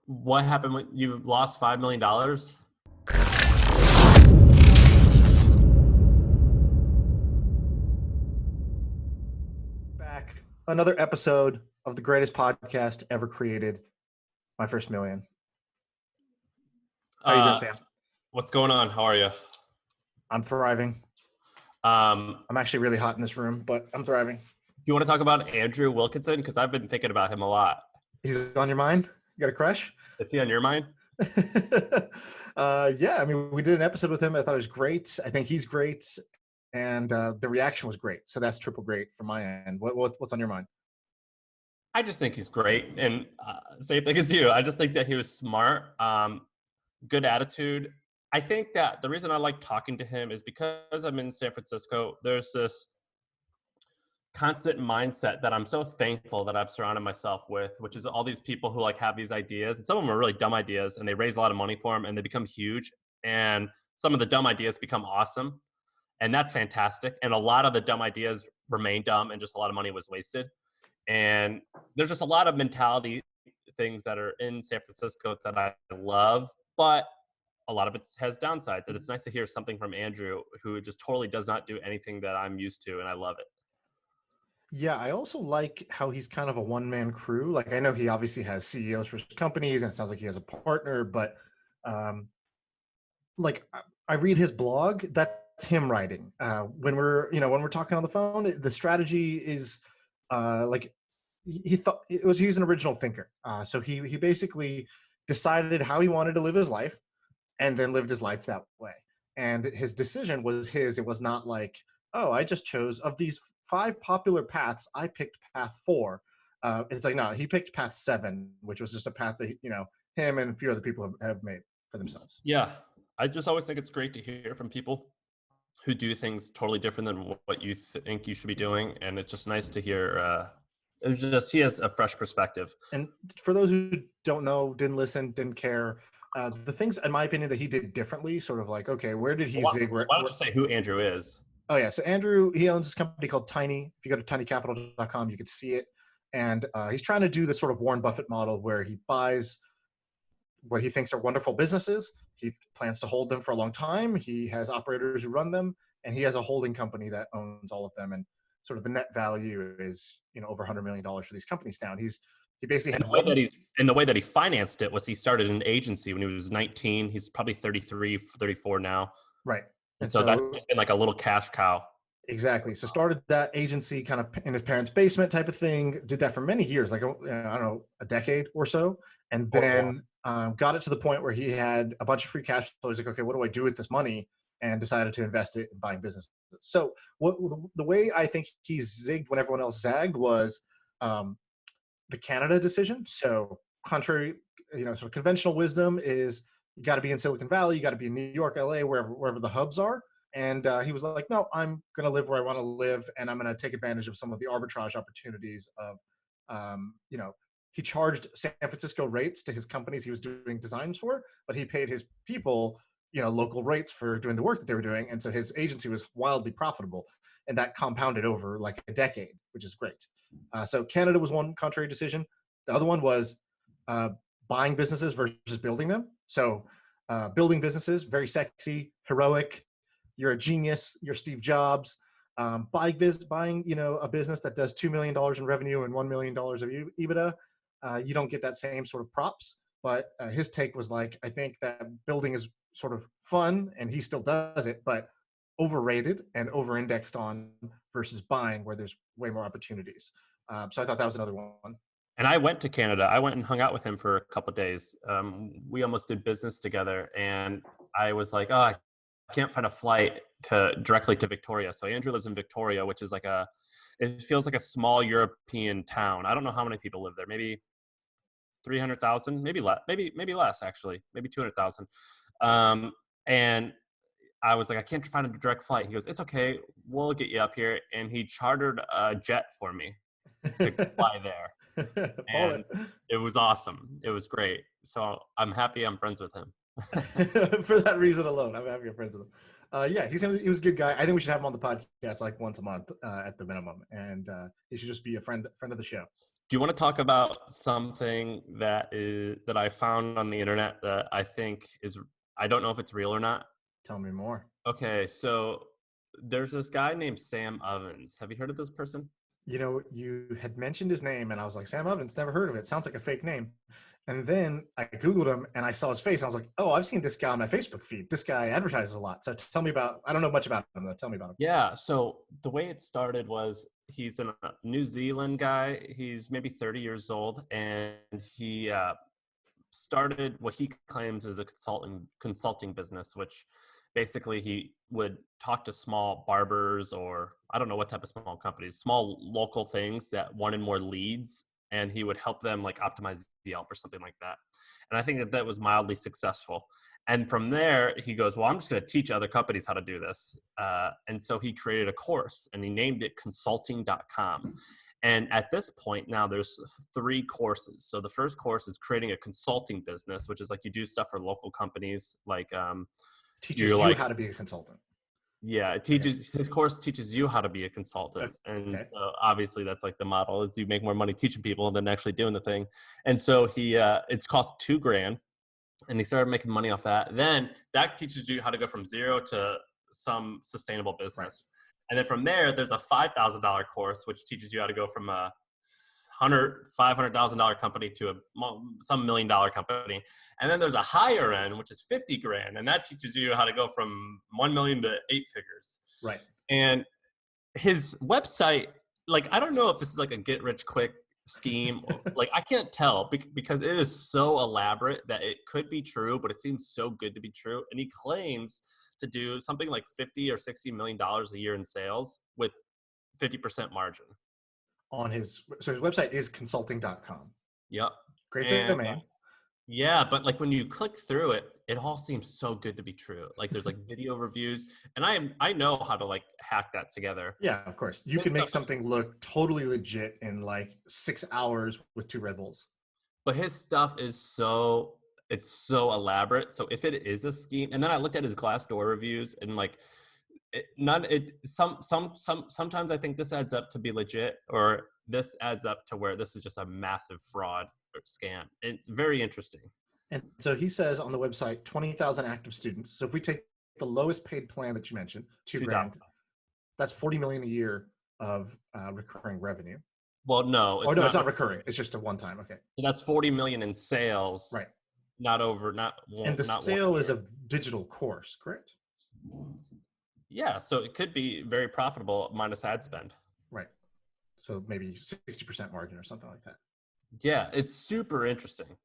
What happened when you lost $5 million? Back. Another episode of the greatest podcast ever created. My first million. How you doing, Uh, Sam? what's going on? How are you? I'm thriving. Do I'm actually really hot in this room, but I'm thriving. you want to talk about Andrew Wilkinson? Because I've been thinking about him a lot. He's on your mind? You got a crush? Is he on your mind? Yeah, I mean, we did an episode with him. I thought it was great. I think he's great, and the reaction was great. So that's triple great from my end. What's on your mind? I just think he's great. And same thing as you. I just think that he was smart, good attitude. I think that the reason I like talking to him is because I'm in San Francisco. There's this constant mindset that I'm so thankful that I've surrounded myself with, which is all these people who like have these ideas, and some of them are really dumb ideas, and they raise a lot of money for them, and they become huge. And some of the dumb ideas become awesome, and that's fantastic. And a lot of the dumb ideas remain dumb, and just a lot of money was wasted. And there's just a lot of mentality things that are in San Francisco that I love, but a lot of it has downsides. And it's nice to hear something from Andrew, who just totally does not do anything that I'm used to, and I love it. Yeah, I also like how he's kind of a one-man crew. Like, I know he obviously has CEOs for his companies, and it sounds like he has a partner, but um, like I read his blog, that's him writing. When we're talking on the phone, the strategy is like he thought he was an original thinker. So he basically decided how he wanted to live his life, and then lived his life that way. And his decision was his. It was not like, oh, I just chose of these five popular paths, I picked path four. It's like, no, he picked path seven, which was just a path that him and a few other people have made for themselves. Yeah. I just always think it's great to hear from people who do things totally different than what you think you should be doing. And it's just nice to hear. It's just he has a fresh perspective. And for those who don't know, didn't listen, didn't care, the things, in my opinion, that he did differently, sort of like, okay, where did he Why, zig? why don't you say who Andrew is? Oh yeah, so Andrew, he owns this company called Tiny. If you go to tinycapital.com, you can see it. And he's trying to do the sort of Warren Buffett model where he buys what he thinks are wonderful businesses. He plans to hold them for a long time. He has operators who run them, and he has a holding company that owns all of them. And sort of the net value is over $100 million for these companies now. And he basically And had the way that he financed it was he started an agency when he was 19. He's probably 33, 34 now. right. And And so that's so just been like a little cash cow. exactly. So started that agency kind of in his parents' basement type of thing. Did that for many years, like I don't know, a decade or so, and Or more. then got it to the point where he had a bunch of free cash flow. He's like, okay, what do I do with this money? And decided to invest it in buying businesses. So the way I think he zigged when everyone else zagged was um, the Canada decision. So contrary, sort of conventional wisdom is you got to be in Silicon Valley, you got to be in New York, LA, wherever the hubs are. And he was like, no, I'm going to live where I want to live, and I'm going to take advantage of some of the arbitrage opportunities of, um, you know, he charged San Francisco rates to his companies he was doing designs for, but he paid his people, local rates for doing the work that they were doing. And so his agency was wildly profitable, and that compounded over like a decade, which is great. So Canada was one contrary decision. The other one was uh, buying businesses versus building them. So building businesses, very sexy, heroic. You're a genius. You're Steve Jobs. Buying a business that does $2 million in revenue and $1 million of EBITDA, you don't get that same sort of props. But his take was like, I think that building is sort of fun, and he still does it, but overrated and over-indexed on versus buying, where there's way more opportunities. So I thought that was another one. And I went to Canada. I went and hung out with him for a couple of days. We almost did business together, and I was like, "Oh, I can't find a flight directly to Victoria." So Andrew lives in Victoria, which is it feels like a small European town. I don't know how many people live there. Maybe 300,000, maybe less, maybe less actually, maybe 200,000. And I was like, I can't find a direct flight. He goes, it's okay, we'll get you up here, and he chartered a jet for me to fly there. Baller. And it was awesome. It was great. So I'm happy I'm friends with him. For that reason alone, I'm having friends with him. Yeah, he was a good guy. I think we should have him on the podcast like once a month at the minimum, and he should just be a friend of the show. Do you want to talk about something that I found on the internet that I think is, I don't know if it's real or not. Tell me more. Okay, so there's this guy named Sam Ovens. Have you heard of this person? You know, you had mentioned his name, and I was like, Sam Ovens, never heard of it. Sounds like a fake name. And then I Googled him, and I saw his face. And I was like, oh, I've seen this guy on my Facebook feed. This guy advertises a lot. So tell me about, I don't know much about him, though. Tell me about him. Yeah, so the way it started was he's a New Zealand guy. He's maybe 30 years old, and he started what he claims is a consulting business, which basically he would talk to small barbers, or I don't know what type of small companies, small local things that wanted more leads, and he would help them like optimize Yelp or something like that. And I think that was mildly successful. And from there, he goes, well, I'm just going to teach other companies how to do this. And so he created a course, and he named it consulting.com. And at this point now, there's 3 courses. So the first course is creating a consulting business, which is like you do stuff for local companies, like teaches you how to be a consultant. Yeah, it teaches. His course teaches you how to be a consultant, and so obviously that's like the model is you make more money teaching people than actually doing the thing. And so he, it's cost $2,000, and he started making money off that. Then that teaches you how to go from 0 to some sustainable business. Right. And then from there, there's a $5,000 course, which teaches you how to go from a $500,000 company to some $1 million company. And then there's a higher end, which is $50,000. And that teaches you how to go from 1 million to 8 figures. Right. And his website, like, I don't know if this is like a get rich quick scheme. Like, I can't tell because it is so elaborate that it could be true, but it seems so good to be true. And he claims to do something like $50 or $60 million a year in sales with 50% margin. On his website is consulting.com. Yep. Great domain. Yeah, but like when you click through it, it all seems so good to be true. Like there's like video reviews, and I know how to like hack that together. Yeah, of course. You can make something look totally legit in like 6 hours with 2 Red Bulls. But his stuff is so elaborate. So if it is a scheme, and then I looked at his Glassdoor reviews, and like sometimes I think this adds up to be legit, or this adds up to where this is just a massive fraud or scam. It's very interesting. And so he says on the website, 20,000 active students. So if we take the lowest paid plan that you mentioned, $2,000, that's 40 million a year of recurring revenue. Well, no, it's not recurring. It's just a one time. Okay. So that's 40 million in sales. Right. And the sale is a digital course, correct? Yeah, so it could be very profitable minus ad spend. Right. So maybe 60% margin or something like that. Yeah, it's super interesting.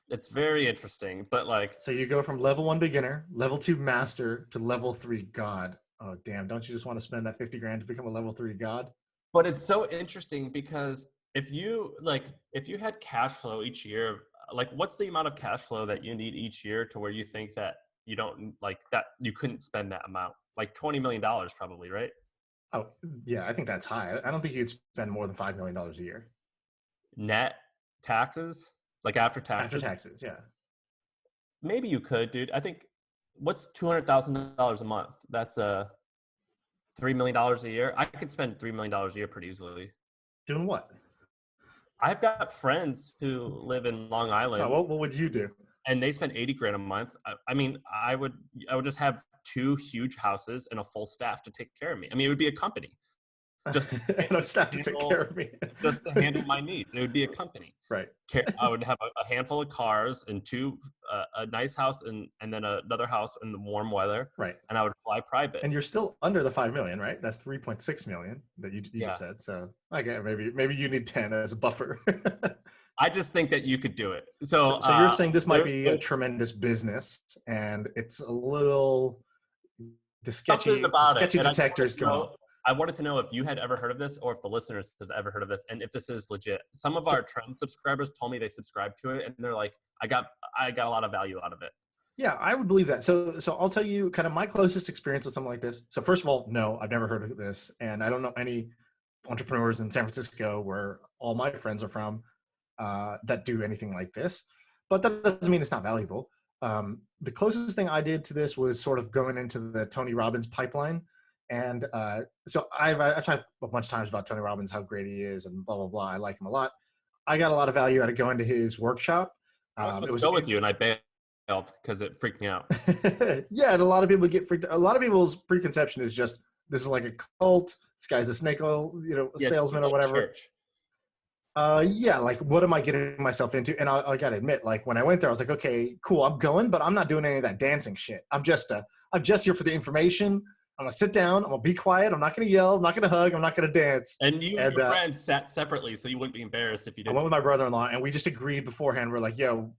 It's very interesting, but like... So you go from level 1 beginner, level 2 master, to level 3 god. Oh, damn. Don't you just want to spend that $50,000 to become a level 3 god? But it's so interesting because if you had cash flow each year, like what's the amount of cash flow that you need each year to where you think that you don't like that you couldn't spend that amount? Like $20 million probably, right? Oh, yeah, I think that's high. I don't think you'd spend more than $5 million a year. Net taxes? Like after taxes? After taxes, yeah. Maybe you could, dude. I think, what's $200,000 a month? That's $3 million a year. I could spend $3 million a year pretty easily. Doing what? I've got friends who live in Long Island. Oh, what would you do? And they spend $80,000 a month. I mean, I would just have 2 huge houses and a full staff to take care of me. I mean, it would be a company. Just and a staff to take care of me. Just to handle my needs. It would be a company. Right. I would have a handful of cars and a nice house and then another house in the warm weather. Right. And I would fly private. And you're still under the 5 million, right? That's 3.6 million that you just said. So okay, maybe you need 10 as a buffer. I just think that you could do it. So you're saying this might be a tremendous business, and it's a little the sketchy detectors go off. I wanted to know if you had ever heard of this, or if the listeners had ever heard of this, and if this is legit. Some of our trend subscribers told me they subscribed to it, and they're like, I got a lot of value out of it. Yeah, I would believe that. So I'll tell you kind of my closest experience with something like this. So first of all, no, I've never heard of this, and I don't know any entrepreneurs in San Francisco, where all my friends are from, that do anything like this. But that doesn't mean it's not valuable. The closest thing I did to this was sort of going into the Tony Robbins pipeline. And so I've talked a bunch of times about Tony Robbins, how great he is, and blah blah blah. I like him a lot. I got a lot of value out of going to his workshop. I was It supposed to was go with you, and I bailed because it freaked me out. yeah, and a lot of people get freaked. A lot of people's preconception is just this is like a cult. This guy's a snake oil, Yeah, it's salesman or like whatever. church. Yeah, like what am I getting myself into? And I gotta admit, like when I went there, I was like, okay, cool, I'm going, but I'm not doing any of that dancing shit. I'm just here for the information. I'm gonna sit down. I'm gonna be quiet. I'm not gonna yell. I'm not gonna hug. I'm not gonna dance. And you and And your friends sat separately, so you wouldn't be embarrassed if you I did. went with my brother-in-law, and we just agreed beforehand. We're like, yo,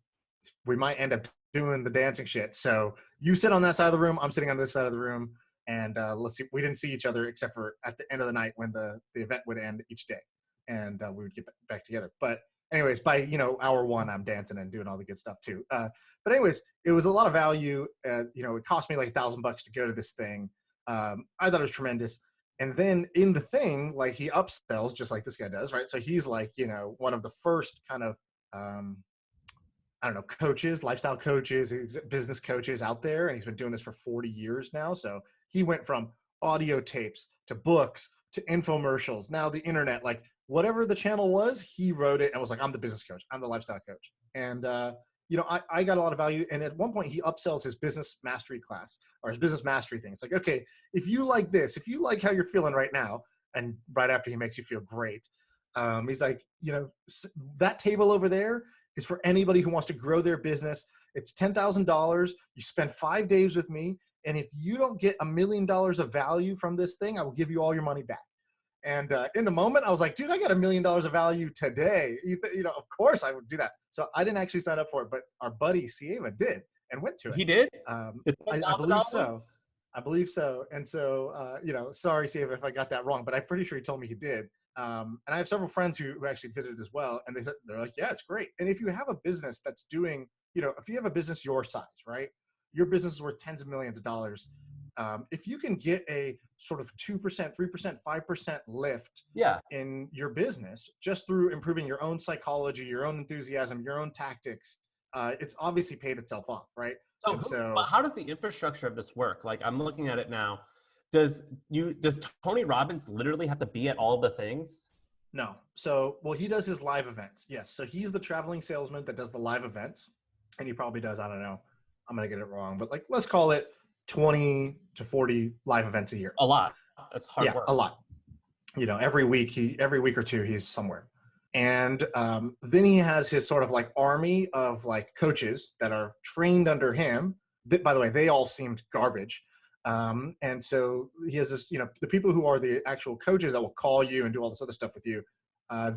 we might end up doing the dancing shit. So you sit on that side of the room. I'm sitting on this side of the room, and let's see. We didn't see each other except for at the end of the night when the event would end each day, and we would get back together. But anyways, by hour one, I'm dancing and doing all the good stuff too. But anyways, it was a lot of value. It cost me like $1,000 to go to this thing. I thought it was tremendous. And then in the thing, like he upsells just like this guy does, right? So he's like, one of the first kind of I don't know, coaches, lifestyle coaches, business coaches out there. And he's been doing this for 40 years now. So he went from audio tapes to books to infomercials, now the internet, like whatever the channel was, he wrote it and was like, I'm the business coach. I'm the lifestyle coach. And, I got a lot of value. And at one point he upsells his business mastery class or his business mastery thing. It's like, okay, if you like this, if you like how you're feeling right now, and right after he makes you feel great, he's like, that table over there is for anybody who wants to grow their business. It's $10,000. You spend 5 days with me. And if you don't get $1 million of value from this thing, I will give you all your money back. And in the moment, I was like, dude, I got $1 million of value today. Of course I would do that. So I didn't actually sign up for it, but our buddy Sieva did and went to it. He did? The I believe $10,000 one? so. I believe so. And so, sorry, Sieva, if I got that wrong, but I'm pretty sure he told me he did. And I have several friends who actually did it as well. And they're like, yeah, it's great. And if you have a business that's doing, if you have a business your size, right? Your business is worth tens of millions of dollars. If you can get a sort of 2%, 3%, 5% lift Yeah. in your business just through improving your own psychology, your own enthusiasm, your own tactics, it's obviously paid itself off, right? And But so how does the infrastructure of this work? Like I'm looking at it now. Does Tony Robbins literally have to be at all the things? no. So, well, he does his live events. Yes. So he's the traveling salesman that does the live events. And he probably does, I don't know, I'm going to get it wrong, but like, let's call it 20 to 40 live events a year. A lot. That's hard Yeah, work. a lot. Every week or two, he's somewhere. And then he has his sort of like army of like coaches that are trained under him. By the way, they all seemed garbage. And so he has this, the people who are the actual coaches that will call you and do all this other stuff with you.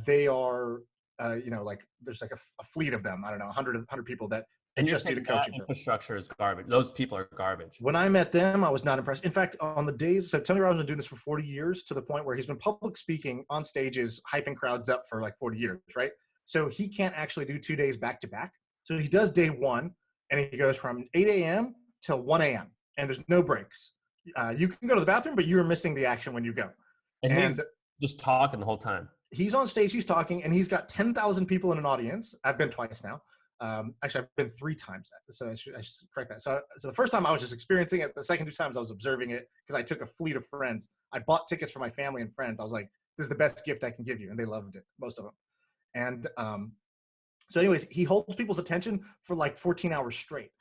They are, like there's like a fleet of them. I don't know, 100 people that And you're just do the saying that coaching. infrastructure is garbage. Those people are garbage. When I met them, I was not impressed. In fact, on the days, so Tony Robbins has been doing this for 40 years to the point where he's been public speaking on stages, hyping crowds up for like 40 years, right? So he can't actually do 2 days back to back. So he does day one and he goes from 8 a.m. till 1 a.m. and there's no breaks. You can go to the bathroom, but you're missing the action when you go. And And he's just talking the whole time. he's on stage, he's talking, and he's got 10,000 people in an audience. I've been twice now. Actually, I've been 3 times, so I should correct that. So the first time I was just experiencing it. The second 2 times I was observing it because I took a fleet of friends. I bought tickets for my family and friends. I was like, this is the best gift I can give you. And they loved it, most of them. And so anyways, he holds people's attention for like 14 hours straight,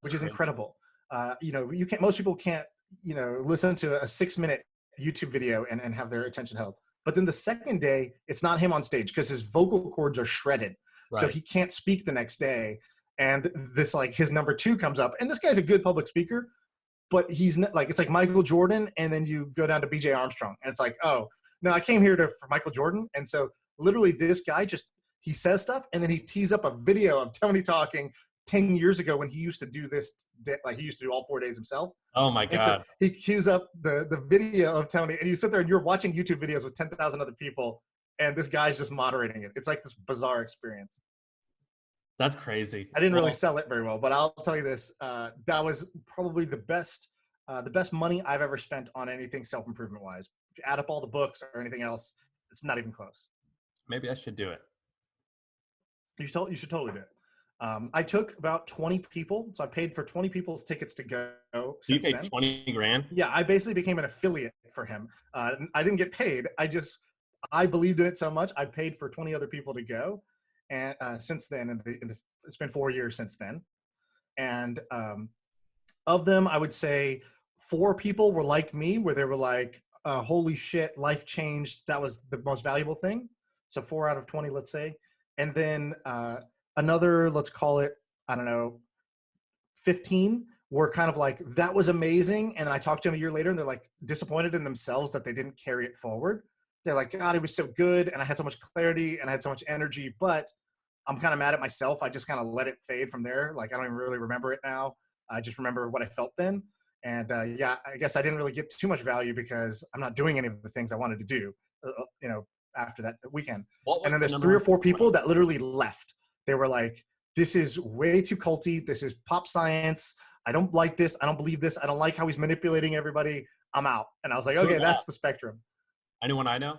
which is incredible. Most people can't, listen to a 6-minute YouTube video and have their attention held. But then the second day, it's not him on stage because his vocal cords are shredded. Right. So he can't speak the next day. And this, like, his number 2 comes up. And this guy's a good public speaker, but he's not, like, it's like Michael Jordan. And then you go down to BJ Armstrong. And it's like, oh, no, I came here for Michael Jordan. And so literally this guy he says stuff. And then he tees up a video of Tony talking 10 years ago when he used to do this, like he used to do all 4 days himself. Oh my God. And so he cues up the video of Tony, and you sit there and you're watching YouTube videos with 10,000 other people, and this guy's just moderating it. It's like this bizarre experience. That's crazy. I didn't really sell it very well, but I'll tell you this: that was probably the best money I've ever spent on anything self-improvement wise. If you add up all the books or anything else, it's not even close. Maybe I should do it. You should totally do it. I took about 20 people. So I paid for 20 people's tickets to go You since paid then. 20 grand? Yeah, I basically became an affiliate for him. I didn't get paid. I believed in it so much. I paid for 20 other people to go. And since then, it's been 4 years since then. And of them, I would say 4 people were like me, where they were like, holy shit, life changed. That was the most valuable thing. So 4 out of 20, let's say. And then another, let's call it, I don't know, 15 were kind of like, that was amazing. And then I talked to them a year later and they're like disappointed in themselves that they didn't carry it forward. They're like, God, it was so good. And I had so much clarity and I had so much energy, but I'm kind of mad at myself. I just kind of let it fade from there. Like, I don't even really remember it now. I just remember what I felt then. And yeah, I guess I didn't really get too much value because I'm not doing any of the things I wanted to do, you know, after that weekend. What And was then the there's number 3 or one 4 takeaway? people that literally left. They were like, this is way too culty. This is pop science. I don't like this. I don't believe this. I don't like how he's manipulating everybody. I'm out. And I was like, Who's okay, that? that's the spectrum. Anyone I know?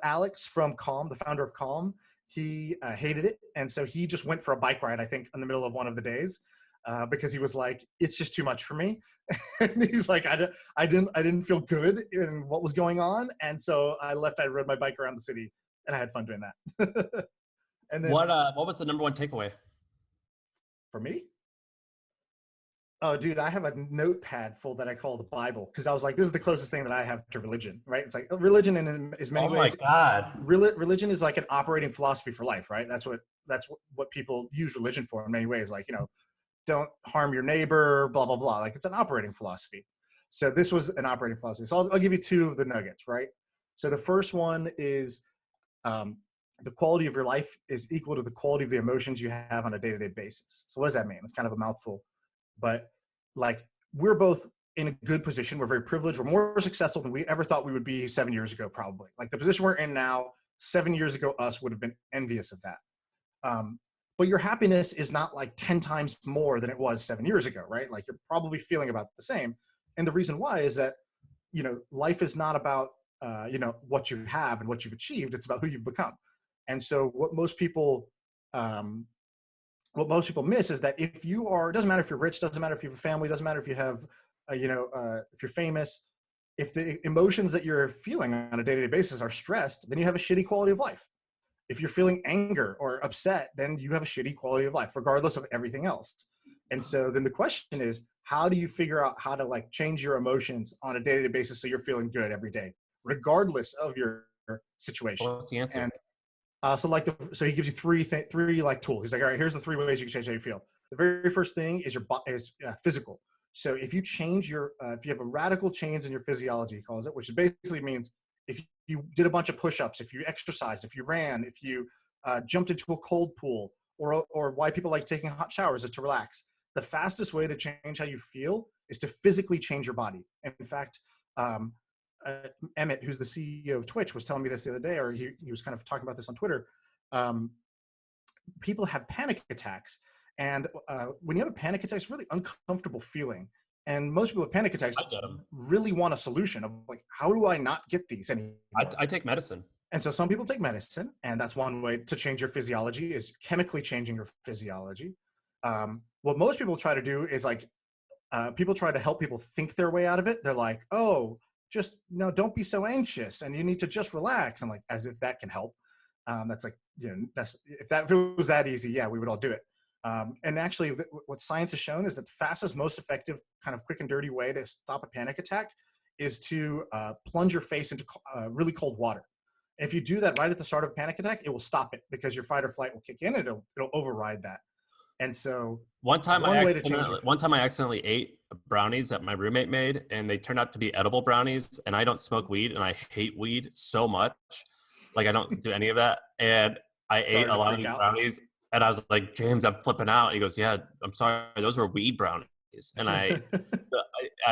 Alex from Calm, the founder of Calm, he hated it, and so he just went for a bike ride. I think in the middle of one of the days, because he was like, "It's just too much for me." And he's like, I didn't feel good in what was going on, and so I left. I rode my bike around the city, and I had fun doing that. And then What was the number one takeaway? for me, oh, dude, I have a notepad full that I call the Bible because I was like, this is the closest thing that I have to religion, right? It's like religion in as many Oh my ways. God. Religion is like an operating philosophy for life, right? That's what people use religion for in many ways. Like, don't harm your neighbor, blah blah blah. Like, it's an operating philosophy. So this was an operating philosophy. So I'll give you 2 of the nuggets, right? So the first one is um, the quality of your life is equal to the quality of the emotions you have on a day-to-day basis. So what does that mean? It's kind of a mouthful, but like, we're both in a good position. We're very privileged. We're more successful than we ever thought we would be 7 years ago, probably. Like, the position we're in now, 7 years ago, us would have been envious of that. Um, but your happiness is not like 10 times more than it was 7 years ago, right? Like, you're probably feeling about the same. And the reason why is that, life is not about, what you have and what you've achieved. It's about who you've become. And so um, what most people miss is that if you are, it doesn't matter if you're rich, doesn't matter if you have a family, doesn't matter if you have, if you're famous, if the emotions that you're feeling on a day-to-day basis are stressed, then you have a shitty quality of life. If you're feeling anger or upset, then you have a shitty quality of life, regardless of everything else. And so then the question is, how do you figure out how to like change your emotions on a day-to-day basis so you're feeling good every day, regardless of your situation? What's the answer? And so he gives you three like tools. He's like, all right, here's the 3 ways you can change how you feel. The very first thing is physical. So if you change if you have a radical change in your physiology, he calls it, which basically means if you did a bunch of push-ups, if you exercised, if you ran, if you jumped into a cold pool, or why people like taking hot showers is to relax. The fastest way to change how you feel is to physically change your body. In fact, um, Emmett, who's the CEO of Twitch, was telling me this the other day, or he was kind of talking about this on Twitter. Um, People have panic attacks, and when you have a panic attack, it's a really uncomfortable feeling. And most people with panic attacks I get them. really want a solution of like, how do I not get these anymore? I take medicine. And so some people take medicine, and that's one way to change your physiology, is chemically changing your physiology. What most people try to do is like, people try to help people think their way out of it. They're like, oh, just don't be so anxious, and you need to just relax. I'm like, as if that can help. That's like, if it was that easy, yeah, we would all do it. And actually, what science has shown is that the fastest, most effective, kind of quick and dirty way to stop a panic attack is to plunge your face into really cold water. If you do that right at the start of a panic attack, it will stop it because your fight or flight will kick in, and it'll override that. And so one way to change your One time I accidentally ate brownies that my roommate made, and they turned out to be edible brownies. And I don't smoke weed, and I hate weed so much. Like, I don't do any of that. And I ate started a to lot of freak these out. brownies, and I was like, James, I'm flipping out. He goes, yeah, I'm sorry, those were weed brownies. And I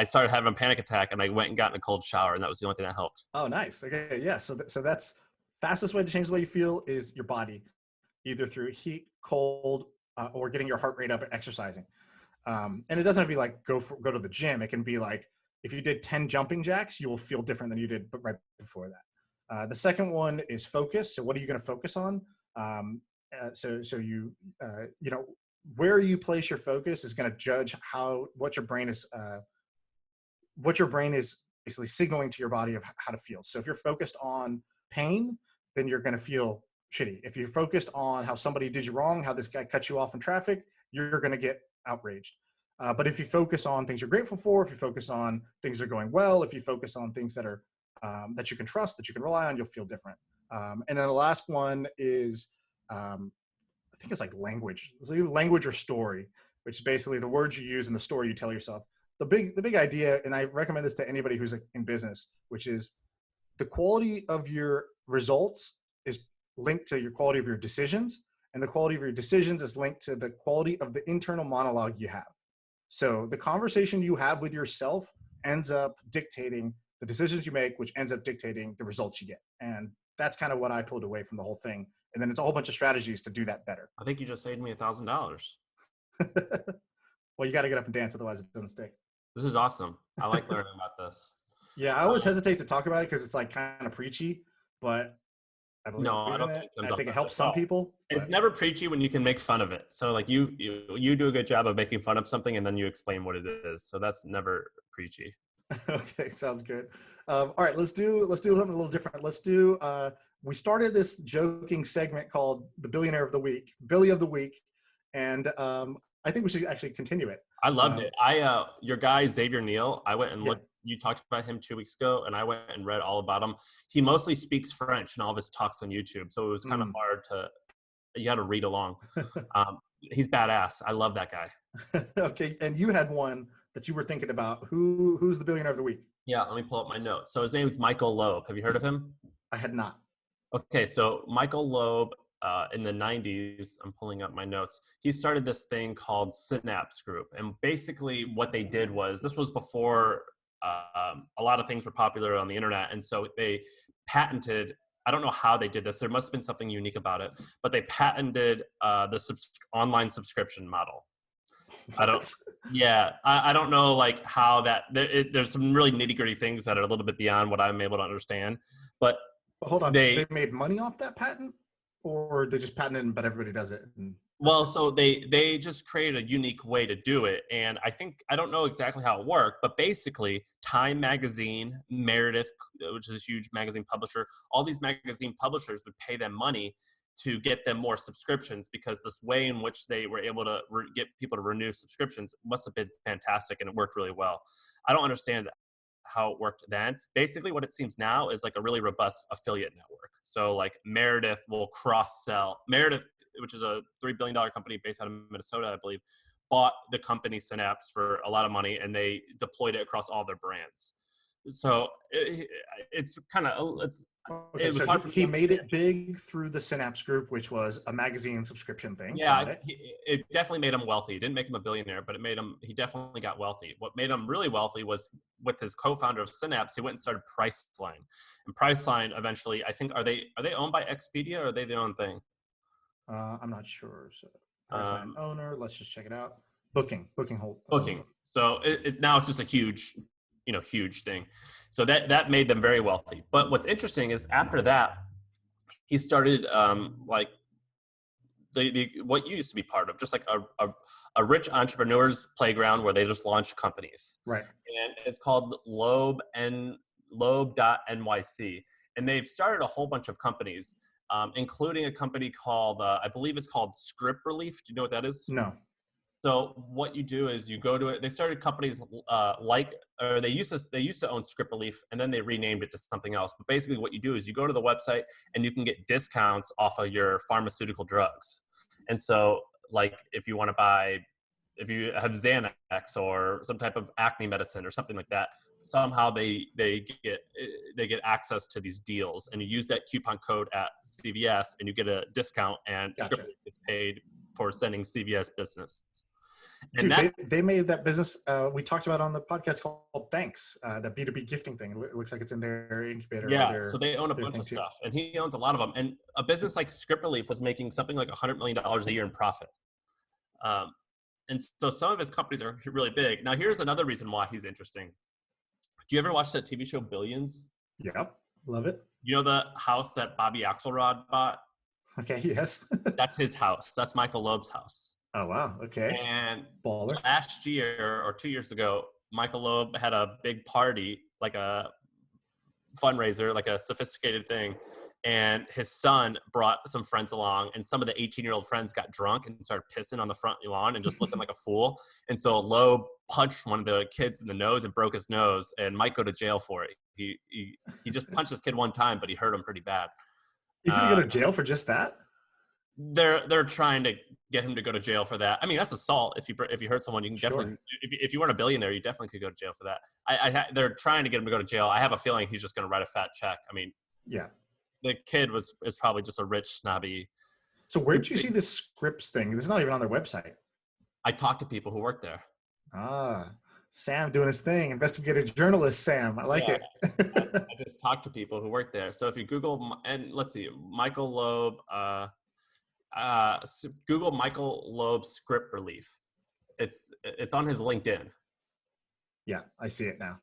started having a panic attack, and I went and got in a cold shower, and that was the only thing that helped. Oh, nice. Okay, yeah. So that's fastest way to change the way you feel is your body, either through heat, cold, or getting your heart rate up and exercising. And it doesn't have to be like go to the gym. It can be like, if you did 10 jumping jacks, you will feel different than you did right before that. The second one is focus. So what are you going to focus on? So you know, where you place your focus is going to judge what your brain is basically signaling to your body of how to feel. So if you're focused on pain, then you're going to feel shitty. If you're focused on how somebody did you wrong, how this guy cut you off in traffic, you're going to get outraged. But if you focus on things you're grateful for, if you focus on things that are going well, if you focus on things that are that you can trust, that you can rely on, you'll feel different. And then the last one is, I think it's like language. It's either language or story, which is basically the words you use and the story you tell yourself. The big idea, and I recommend this to anybody who's in business, which is the quality of your results is linked to your quality of your decisions, and the quality of your decisions is linked to the quality of the internal monologue you have. So the conversation you have with yourself ends up dictating the decisions you make, which ends up dictating the results you get. And that's kind of what I pulled away from the whole thing. And then it's a whole bunch of strategies to do that better. I think you just saved me $1,000. Well, you got to get up and dance, otherwise it doesn't stick. This is awesome. I like learning about this. Yeah, I always hesitate to talk about it because it's like kind of preachy, but I believe No, I in don't it. think it comes I up think it that helps way. some people. It's But never preachy when you can make fun of it. So like you do a good job of making fun of something and then you explain what it is. So that's never preachy. okay, sounds good. All right, let's do something a little different. Let's do. We started this joking segment called the Billionaire of the Week, Billy of the Week, and I think we should actually continue it. I loved it. Your guy Xavier Neal, I went and Yeah. looked. You talked about him 2 weeks ago, and I went and read all about him. He mostly speaks French in all of his talks on YouTube, so it was kind of hard to. You had to read along. He's badass. I love that guy. Okay, and you had one that you were thinking about. Who's the Billionaire of the Week? Yeah, let me pull up my notes. So his name's Michael Loeb. Have you heard of him? I had not. Okay, so Michael Loeb in the 90s, I'm pulling up my notes, he started this thing called Synapse Group. And basically what they did was, this was before a lot of things were popular on the internet. And so they patented, I don't know how they did this, there must have been something unique about it, but they patented the online subscription model. I don't know like how that, there's some really nitty gritty things that are a little bit beyond what I'm able to understand, but Hold on, they made money off that patent, or they just patented it, but everybody does it? Well, so they just created a unique way to do it. And I don't know exactly how it worked, but basically Time Magazine, Meredith, which is a huge magazine publisher, all these magazine publishers would pay them money to get them more subscriptions, because this way in which they were able to get people to renew subscriptions must have been fantastic, and it worked really well. I don't understand how it worked then. Basically what it seems now is like a really robust affiliate network. So like Meredith will cross sell. Meredith, which is a $3 billion company based out of Minnesota, I believe, bought the company Synapse for a lot of money, and they deployed it across all their brands. So it's kind of, Okay, it was so hard for me he to made understand. it big through the Synapse Group, which was a magazine subscription thing. Yeah, it definitely made him wealthy. It didn't make him a billionaire, but he definitely got wealthy. What made him really wealthy was with his co-founder of Synapse, he went and started Priceline. And Priceline eventually, I think, are they owned by Expedia, or are they their own thing? I'm not sure. So Priceline owner, let's just check it out. Booking. Booking. So now it's just a huge thing. So that made them very wealthy. But what's interesting is after that, he started like what you used to be part of, just like a rich entrepreneurs playground where they just launch companies. Right. And it's called Loeb.nyc. And they've started a whole bunch of companies, including a company called, I believe it's called Script Relief. Do you know what that is? No. So what you do is you go to it. They started companies they used to own Script Relief, and then they renamed it to something else. But basically what you do is you go to the website and you can get discounts off of your pharmaceutical drugs. And so like if you have Xanax or some type of acne medicine or something like that, somehow they get access to these deals, and you use that coupon code at CVS and you get a discount, and Gotcha. Script Relief gets paid for sending CVS business. And dude, they made that business we talked about on the podcast called Thanks, that B2B gifting thing. It looks like it's in their incubator. Yeah, so they own a bunch of stuff, and he owns a lot of them. And a business like Script Relief was making something like $100 million a year in profit. And so some of his companies are really big. Now, here's another reason why he's interesting. Do you ever watch that TV show Billions? Yep, love it. You know the house that Bobby Axelrod bought? Okay, yes. That's his house. That's Michael Loeb's house. Oh wow. Okay. And Baller. last year or 2 years ago, Michael Loeb had a big party, like a fundraiser, like a sophisticated thing. And his son brought some friends along, and some of the 18-year-old friends got drunk and started pissing on the front lawn and just looking like a fool. And so Loeb punched one of the kids in the nose and broke his nose, and might go to jail for it. He just punched this kid one time, but he hurt him pretty bad. He's gonna Uh, go to jail for just that? they're trying to get him to go to jail for that. I mean, that's assault. If you hurt someone, you can definitely. Sure. If you weren't a billionaire, you definitely could go to jail for that. They're trying to get him to go to jail. I have a feeling he's just going to write a fat check. I mean, Yeah. the kid is probably just a rich snobby. So where'd you see this Scripps thing? This is not even on their website. I talked to people who work there. Ah, Sam doing his thing. Investigative journalist Sam. I like Yeah, it. I just talked to people who work there. So if you Google, and let's see, Michael Loeb, Google Michael Loeb script relief. It's on his LinkedIn. Yeah, I see it now.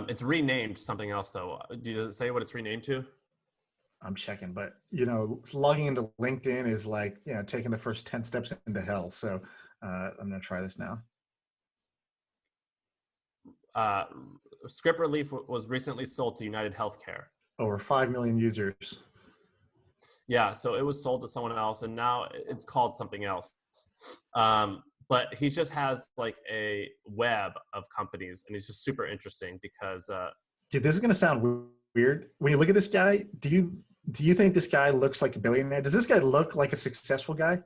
It's renamed something else though. Does it say what it's renamed to? I'm checking, but logging into LinkedIn is like, taking the first 10 steps into hell. So I'm going to try this now. Script Relief was recently sold to United Healthcare. Over 5 million users. Yeah, so it was sold to someone else, and now it's called something else. But he just has like a web of companies, and he's just super interesting because. Dude, this is going to sound weird. When you look at this guy, do you think this guy looks like a billionaire? Does this guy look like a successful guy?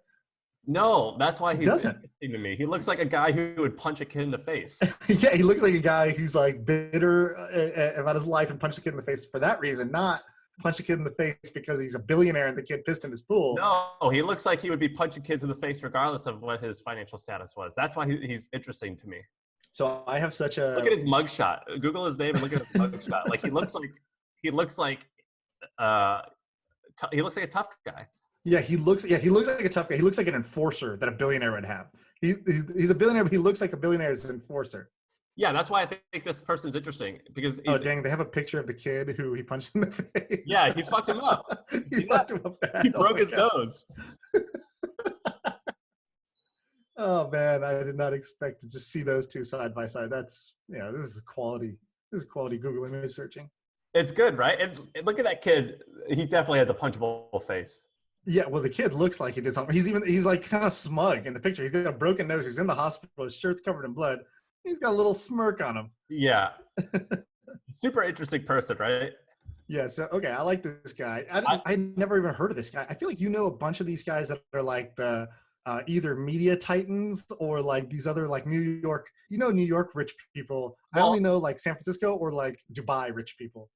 No, that's why he's doesn't. interesting to me. He looks like a guy who would punch a kid in the face. Yeah, he looks like a guy who's like bitter about his life and punch a kid in the face for that reason, not punch a kid in the face because he's a billionaire and the kid pissed in his pool. No, he looks like he would be punching kids in the face regardless of what his financial status was. That's why he's interesting to me. So I have such a look at his mugshot. Google his name and look at his mugshot. Like he looks like a tough guy. Yeah, he looks like a tough guy. He looks like an enforcer that a billionaire would have. He's a billionaire, but he looks like a billionaire's enforcer. Yeah, that's why I think this person's interesting because oh dang, they have a picture of the kid who he punched in the face. Yeah, he fucked him up. He fucked him up bad. He broke his nose. Oh man, I did not expect to just see those two side by side. This is quality. This is quality Google image searching. It's good, right? And look at that kid. He definitely has a punchable face. Yeah, well, the kid looks like he did something. He's like kind of smug in the picture. He's got a broken nose. He's in the hospital. His shirt's covered in blood. He's got a little smirk on him. Yeah. Super interesting person, right? Yeah. So, okay. I like this guy. I never even heard of this guy. I feel like a bunch of these guys that are like the either media titans or like these other like New York rich people. Well, I only know like San Francisco or like Dubai rich people.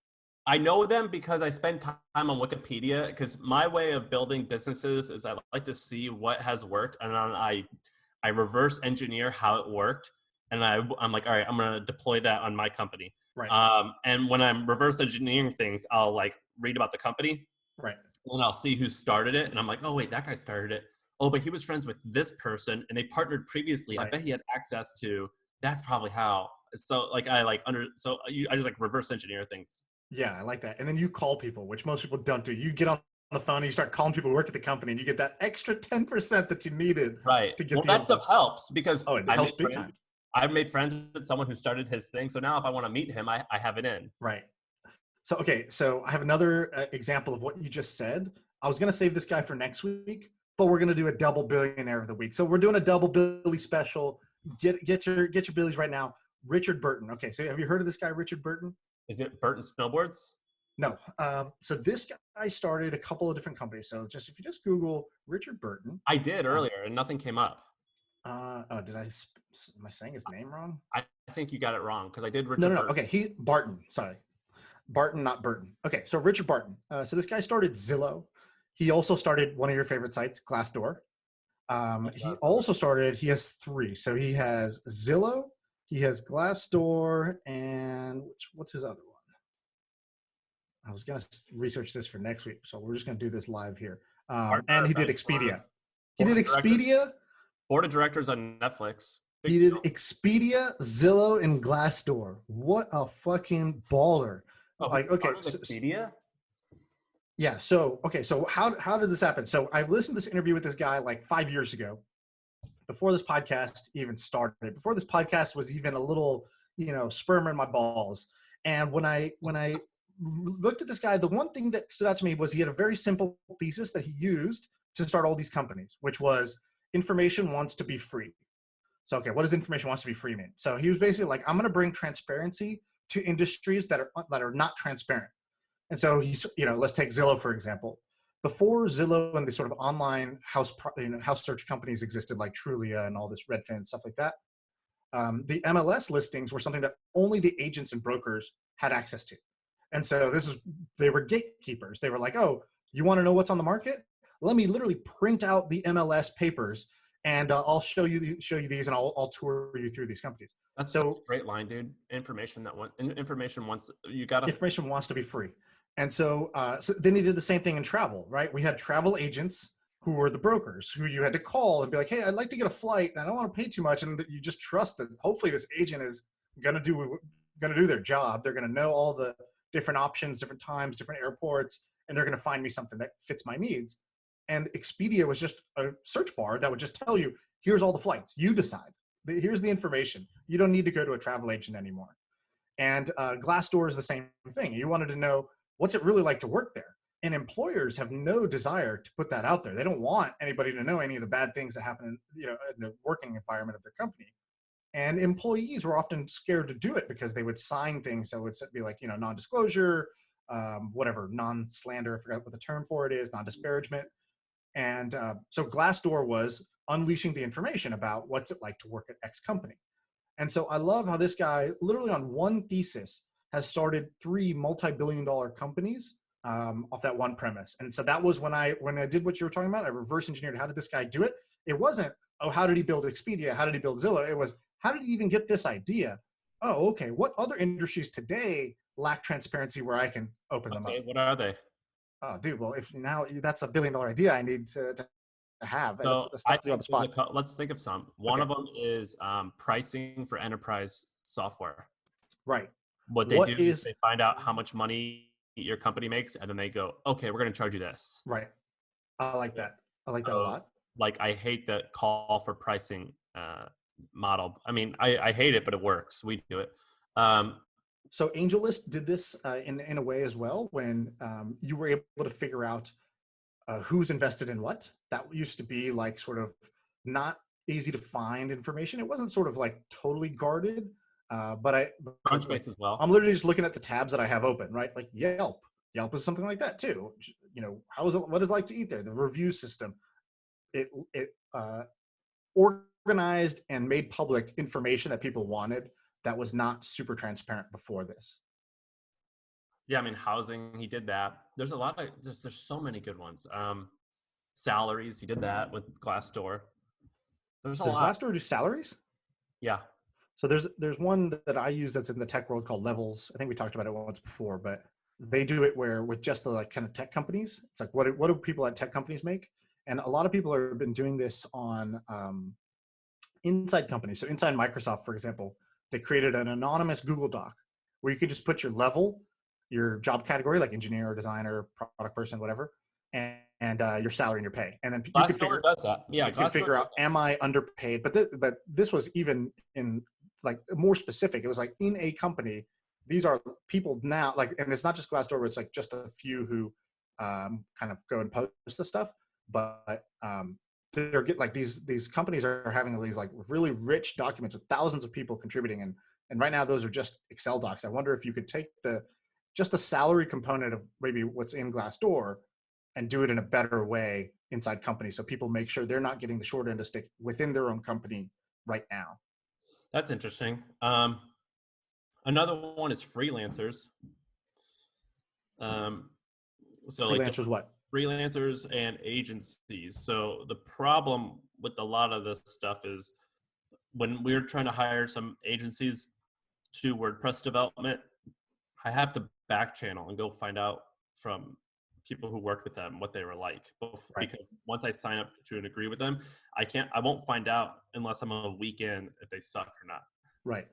I know them because I spend time on Wikipedia because my way of building businesses is I like to see what has worked and then I reverse engineer how it worked. And I'm like, all right, I'm going to deploy that on my company. Right. And when I'm reverse engineering things, I'll like read about the company. Right. And I'll see who started it. And I'm like, oh, wait, that guy started it. Oh, but he was friends with this person and they partnered previously. Right. I bet he had access to, that's probably how. So like, I just like reverse engineer things. Yeah, I like that. And then you call people, which most people don't do. You get on the phone and you start calling people who work at the company and you get that extra 10% that you needed. Right. To get that stuff helps because it helps big time. I've made friends with someone who started his thing. So now if I want to meet him, I have it in. Right. So, okay. So I have another example of what you just said. I was going to save this guy for next week, but we're going to do a double billionaire of the week. So we're doing a double Billy special. Get your Billies right now. Richard Burton. Okay. So have you heard of this guy, Richard Burton? Is it Burton Snowboards? No. So this guy started a couple of different companies. So if you just Google Richard Burton. I did earlier and nothing came up. Am I saying his name wrong? I think you got it wrong because I did Richard No. Burton. Okay, Barton. Sorry. Barton, not Burton. Okay, so Richard Barton. So this guy started Zillow. He also started one of your favorite sites, Glassdoor. He has three. So he has Zillow, he has Glassdoor, and what's his other one? I was going to research this for next week, so we're just going to do this live here. And he did Expedia. He did Expedia. Board of Directors on Netflix. He did Expedia, Zillow, and Glassdoor. What a fucking baller. Oh, like, okay. Expedia? Yeah. So, okay. So how did this happen? So I listened to this interview with this guy like 5 years ago, before this podcast even started, before this podcast was even a little, sperm in my balls. And when I looked at this guy, the one thing that stood out to me was he had a very simple thesis that he used to start all these companies, which was information wants to be free. So, okay, what does information wants to be free mean? So he was basically like, I'm going to bring transparency to industries that are not transparent. And so let's take Zillow, for example. Before Zillow and the sort of online house search companies existed, like Trulia and all this Redfin stuff like that, the MLS listings were something that only the agents and brokers had access to. And so they were gatekeepers. They were like, oh, you want to know what's on the market? Let me literally print out the MLS papers, and I'll show you these, and I'll tour you through these companies. That's such So a great line, dude. Information wants you gotta. information wants to be free. And so then he did the same thing in travel, right? We had travel agents who were the brokers who you had to call and be like, hey, I'd like to get a flight and I don't want to pay too much. And you just trust that hopefully this agent is going to do their job. They're going to know all the different options, different times, different airports, and they're going to find me something that fits my needs. And Expedia was just a search bar that would just tell you, here's all the flights. You decide. Here's the information. You don't need to go to a travel agent anymore. And Glassdoor is the same thing. You wanted to know, what's it really like to work there? And employers have no desire to put that out there. They don't want anybody to know any of the bad things that happen in the working environment of their company. And employees were often scared to do it because they would sign things that would be like, non-disclosure, whatever, non-slander, I forgot what the term for it is, non-disparagement. And so Glassdoor was unleashing the information about what's it like to work at X company. And so I love how this guy, literally on one thesis, has started 3 multi-billion-dollar companies off that one premise. And so that was when I did what you were talking about. I reverse engineered, how did this guy do it? It wasn't, oh, how did he build Expedia? How did he build Zillow? It was, how did he even get this idea? Oh, okay. What other industries today lack transparency where I can open them up? Okay, what are they? Oh, dude. Well, if now that's a billion-dollar idea I need to have. So That's I tough to do on think the spot. let's think of some. One Okay. of them is pricing for enterprise software. Right. What they do What is is they find out how much money your company makes, and then they go, okay, we're going to charge you this. right? I like that. I like that a So, lot. like, I hate the call for pricing model. I mean, I hate it, but it works. We do it. Um, So AngelList did this in a way as well, when you were able to figure out who's invested in what. That used to be like sort of not easy to find information. It wasn't sort of like totally guarded, but like Crunchbase as well. I'm literally just looking at the tabs that I have open, right? Like Yelp. Yelp is something like that too. How is it? What is it like to eat there? The review system. It organized and made public information that people wanted that was not super transparent before this. Yeah, I mean, housing, he did that. There's a lot of there's so many good ones. Salaries, he did that with Glassdoor. There's a Does lot. Glassdoor do salaries? Yeah. So there's one that I use that's in the tech world called Levels. I think we talked about it once before, but they do it where with just the like kind of tech companies. It's like what do people at tech companies make? And a lot of people have been doing this on inside companies. So inside Microsoft, for example, they created an anonymous Google Doc where you could just put your level, your job category, like engineer, designer, product person, whatever, and your salary and your pay, and then Glassdoor does that. Yeah, you can Glassdoor figure does out, am I underpaid? But this was even in like more specific. It was like in a company, these are people now, like, and it's not just Glassdoor, where it's like just a few who kind of go and post the stuff, but they're get like these companies are having these like really rich documents with thousands of people contributing, and right now those are just Excel docs. I wonder if you could take just the salary component of maybe what's in Glassdoor and do it in a better way inside companies, so people make sure they're not getting the short end of stick within their own company right now. That's interesting. Another one is freelancers. Um, so like Freelancers, what? freelancers and agencies. So the problem with a lot of this stuff is when we're trying to hire some agencies to do WordPress development, I have to back channel and go find out from people who worked with them what they were like. Right. Because once I sign up to and agree with them, I won't find out unless I'm on a weekend if they suck or not. Right.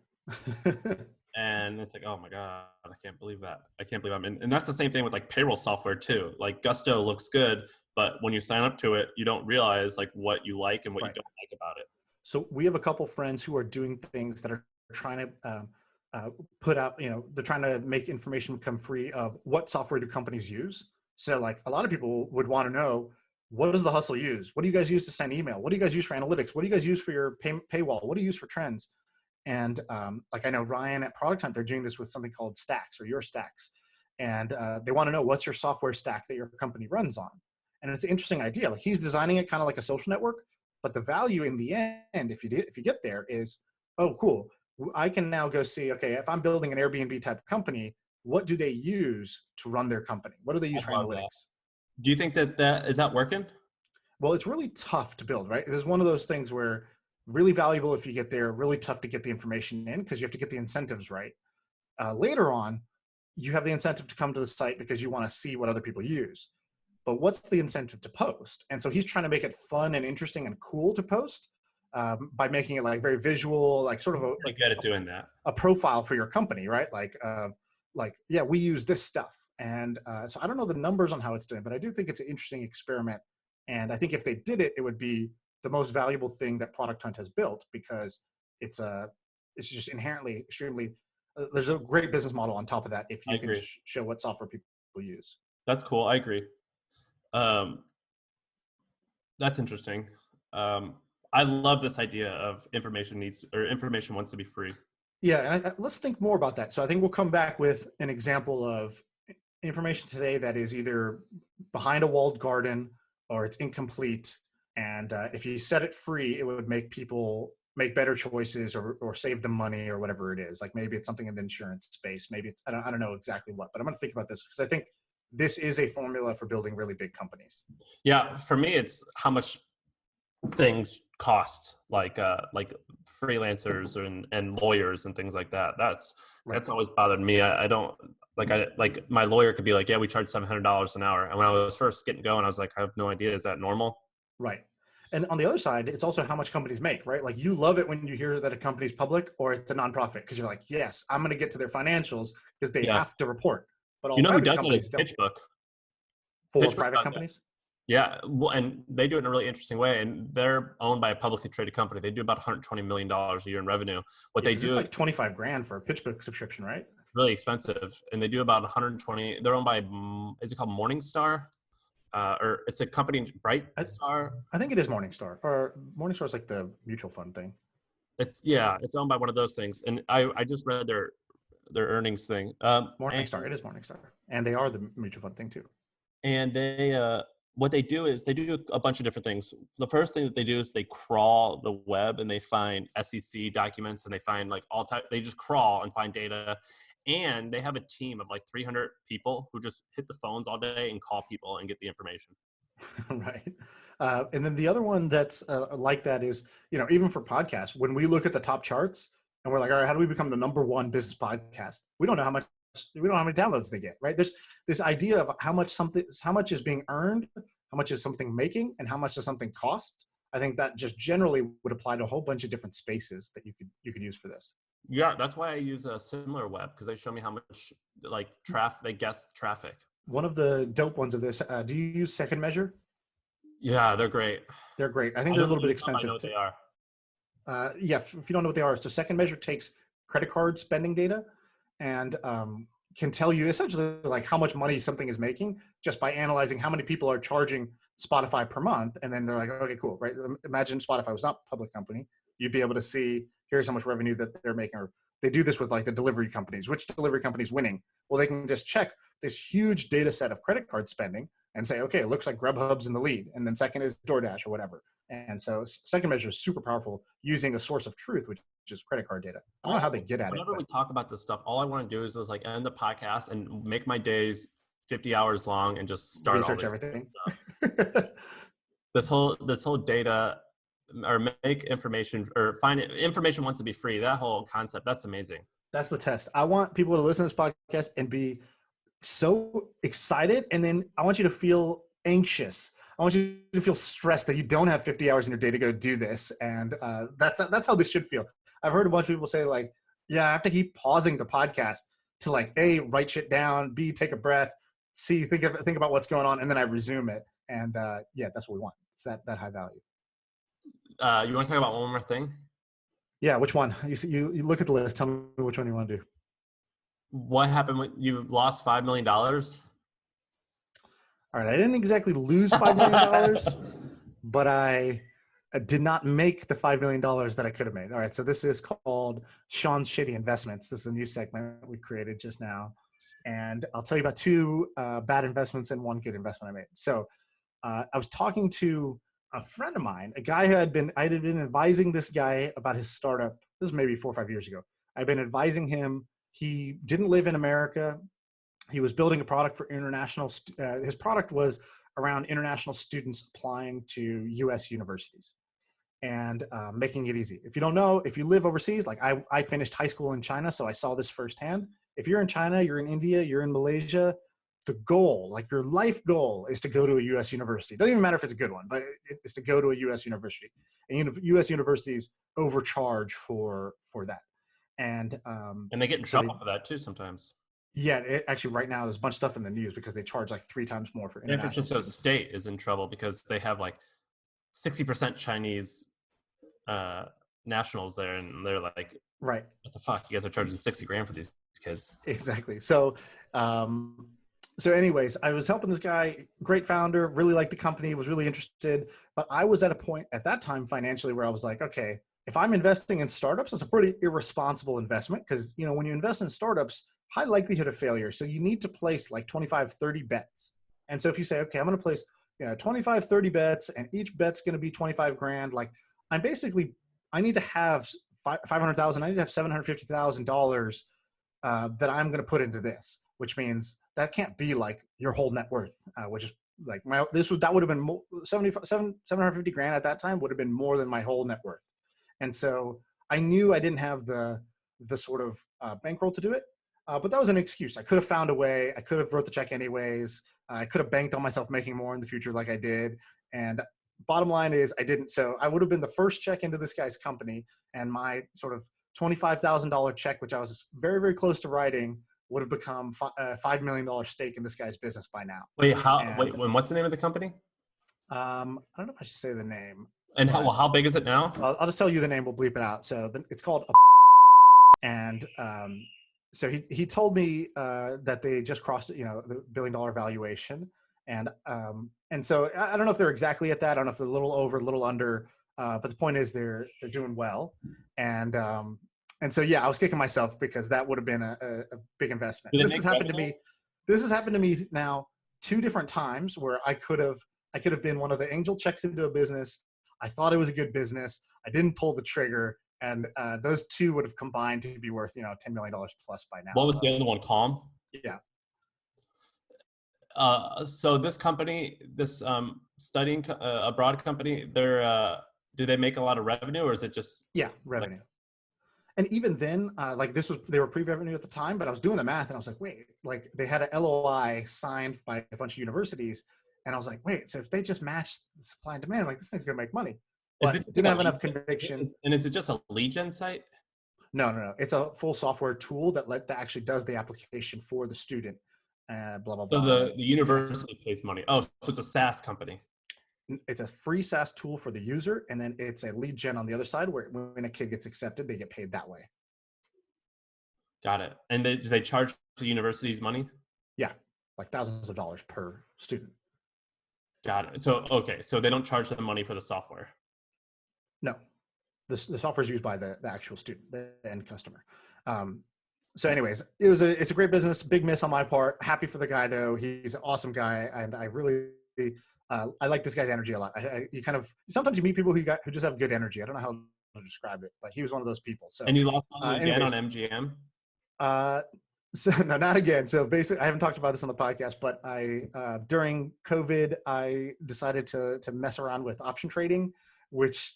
And it's like, oh my God, I can't believe that. I can't believe I'm in. And that's the same thing with like payroll software too. Like Gusto looks good, but when you sign up to it, you don't realize like what you like and what you Right. don't like about it. So we have a couple friends who are doing things that are trying to uh, put out, they're trying to make information become free of what software do companies use. So like a lot of people would want to know, what does the hustle use? What do you guys use to send email? What do you guys use for analytics? What do you guys use for your paywall? What do you use for trends? And like I know Ryan at Product Hunt, they're doing this with something called Stacks or Your Stacks. And they want to know, what's your software stack that your company runs on? And it's an interesting idea. Like he's designing it kind of like a social network, but the value in the end, if you get there, is, oh, cool. I can now go see, okay, if I'm building an Airbnb type company, what do they use to run their company? What do they use I for love that. analytics? Do you think that is that working? Well, it's really tough to build, right? This is one of those things where really valuable if you get there, really tough to get the information in because you have to get the incentives right. Later on, you have the incentive to come to the site because you want to see what other people use. But what's the incentive to post? And so he's trying to make it fun and interesting and cool to post by making it like very visual, like sort of Pretty good at doing that. a profile for your company, right? Like, yeah, we use this stuff. And so I don't know the numbers on how it's doing, but I do think it's an interesting experiment. And I think if they did it, it would be the most valuable thing that Product Hunt has built because it's just inherently extremely. There's a great business model on top of that if I you can agree. show what software people use. That's cool. I agree. Um, that's interesting. Um, I love this idea of information wants to be free. Yeah, and let's think more about that. So I think we'll come back with an example of information today that is either behind a walled garden or it's incomplete. And if you set it free, it would make people make better choices or save them money or whatever it is. Like maybe it's something in the insurance space. Maybe it's, I don't know exactly what, but I'm going to think about this because I think this is a formula for building really big companies. Yeah, for me, it's how much things cost, like freelancers and lawyers and things like that. That's Right. that's always bothered me. I don't like my lawyer could be like, yeah, we charge $700 an hour. And when I was first getting going, I was like, I have no idea. Is that normal? Right. And on the other side, it's also how much companies make, right? Like you love it when you hear that a company's public or it's a nonprofit because you're like, yes, I'm going to get to their financials because they Yeah. have to report. But all You know who private does that is companies don't. PitchBook. For PitchBook private does that. companies? Yeah, well, and they do it in a really interesting way. And they're owned by a publicly traded company. They do about $120 million a year in revenue. What Yeah, they because it's do, like 25 grand for a PitchBook subscription, right? really expensive, and they do about 120. They're owned by, is it called Morningstar? Or it's a company, Bright I, Star. I think it is Morningstar, or Morningstar is like the mutual fund thing. It's owned by one of those things. And I just read their earnings thing. Morningstar, it is Morningstar. And they are the mutual fund thing too. And they what they do is they do a bunch of different things. The first thing that they do is they crawl the web and they find SEC documents and they find like all type. They just crawl and find data, and they have a team of like 300 people who just hit the phones all day and call people and get the information. Right. And then the other one that's like that is, even for podcasts, when we look at the top charts and we're like, all right, how do we become the number one business podcast? We don't know we don't know how many downloads they get, right? There's this idea of how much is being earned, how much is something making, and how much does something cost. I think that just generally would apply to a whole bunch of different spaces that you could use for this. Yeah, that's why I use a similar web because they show me how much like they guess traffic. One of the dope ones of this, do you use Second Measure? Yeah, they're great. They're great. I think I they're a don't little bit use them. I know expensive what too. they are. Yeah, if you don't know what they are, so Second Measure takes credit card spending data and can tell you essentially like how much money something is making just by analyzing how many people are charging Spotify per month. And then they're like, okay, cool, right? Imagine Spotify was not a public company. You'd be able to see, here's how much revenue that they're making. Or they do this with like the delivery companies. Which delivery company is winning? Well, they can just check this huge data set of credit card spending and say, okay, it looks like Grubhub's in the lead. And then second is DoorDash or whatever. And so Second Measure is super powerful using a source of truth, which is credit card data. I don't know how they get at it. Whenever we talk about this stuff, all I want to do is just like end the podcast and make my days 50 hours long and just start research everything. This whole data or make information or find it, information wants to be free. That whole concept, that's amazing. That's the test. I want people to listen to this podcast and be so excited. And then I want you to feel anxious. I want you to feel stressed that you don't have 50 hours in your day to go do this. And that's how this should feel. I've heard a bunch of people say like, Yeah, I have to keep pausing the podcast to like A, write shit down, B, take a breath, C, think about what's going on, and then I resume it. And yeah, that's what we want. It's that high value. You want to talk about one more thing? Yeah, which one? You look at the list. Tell me which one you want to do. What happened when you lost $5 million? All right, I didn't exactly lose $5 million, but I did not make the $5 million that I could have made. All right, so this is called Shaan's Shitty Investments. This is a new segment we created just now, and I'll tell you about two bad investments and one good investment I made. So I was talking to a friend of mine, a guy who I had been advising this guy about his startup. This is maybe 4 or 5 years ago. I've been advising him. He didn't live in America. He was building a product for international. His product was around international students applying to U.S. universities and making it easy. If you don't know, if you live overseas, like I finished high school in China, so I saw this firsthand. If you're in China, you're in India, you're in Malaysia, the goal, like your life goal, is to go to a U.S. university. It doesn't even matter if it's a good one, but it's to go to a U.S. university. And U.S. universities overcharge for that. And And they get in so trouble for that too sometimes. yeah, actually, right now there's a bunch of stuff in the news because they charge like 3 times more for San international Francisco students. State is in trouble because they have like 60% Chinese nationals there, and they're like, Right. "What the fuck? You guys are charging 60 grand for these kids?" Exactly. So anyways, I was helping this guy, great founder, really liked the company, was really interested, but I was at a point at that time financially where I was like, okay, if I'm investing in startups, it's a pretty irresponsible investment because, you know, when you invest in startups, high likelihood of failure. So you need to place like 25, 30 bets. And so if you say, okay, I'm going to place, 25, 30 bets and each bet's going to be 25 grand, like I need to have 500,000, I need to have $750,000 that I'm going to put into this, which means that can't be like your whole net worth, which is like that would have been more, 750 grand at that time would have been more than my whole net worth. And so I knew I didn't have the sort of bankroll to do it, but that was an excuse. I could have found a way. I could have wrote the check anyways. I could have banked on myself making more in the future like I did. And bottom line is I didn't. So I would have been the first check into this guy's company, and my sort of $25,000 check, which I was very, very close to writing, would have become a $5 million stake in this guy's business by now. Wait, And what's the name of the company? I don't know if I should say the name. And how big is it now? I'll just tell you the name. We'll bleep it out. So it's called, and so he told me that they just crossed, the $1 billion valuation, and so I don't know if they're exactly at that. I don't know if they're a little over, a little under, but the point is they're doing well, and so yeah, I was kicking myself because that would have been a big investment. This has happened to me. This has happened to me now 2 different times where I could have been one of the angel checks into a business. I thought it was a good business. I didn't pull the trigger, and those 2 would have combined to be worth $10 million plus by now. What was the other one? Calm. Yeah. So this company, this studying abroad company, do they make a lot of revenue, or is it just revenue? And even then, they were pre-revenue at the time, but I was doing the math and I was like, wait, like they had a LOI signed by a bunch of universities, and I was like, wait, so if they just match the supply and demand, like this thing's gonna make money. But didn't have enough conviction. And is it just a lead gen site? No. It's a full software tool that actually does the application for the student. Blah blah blah. So the university pays money. Oh, so it's a SaaS company. It's a free SaaS tool for the user, and then it's a lead gen on the other side where when a kid gets accepted, they get paid that way. Got it. And do they charge the universities money? Yeah, like thousands of dollars per student. Got it. So okay, so they don't charge them money for the software. No, the software is used by the actual student, the end customer. So anyways, it's a great business. Big miss on my part. Happy for the guy though. He's an awesome guy, and I really I like this guy's energy a lot. Sometimes you meet people who just have good energy. I don't know how to describe it, but he was one of those people. So and you lost money again on MGM. So no, not again. So basically, I haven't talked about this on the podcast, but during COVID, I decided to mess around with option trading, which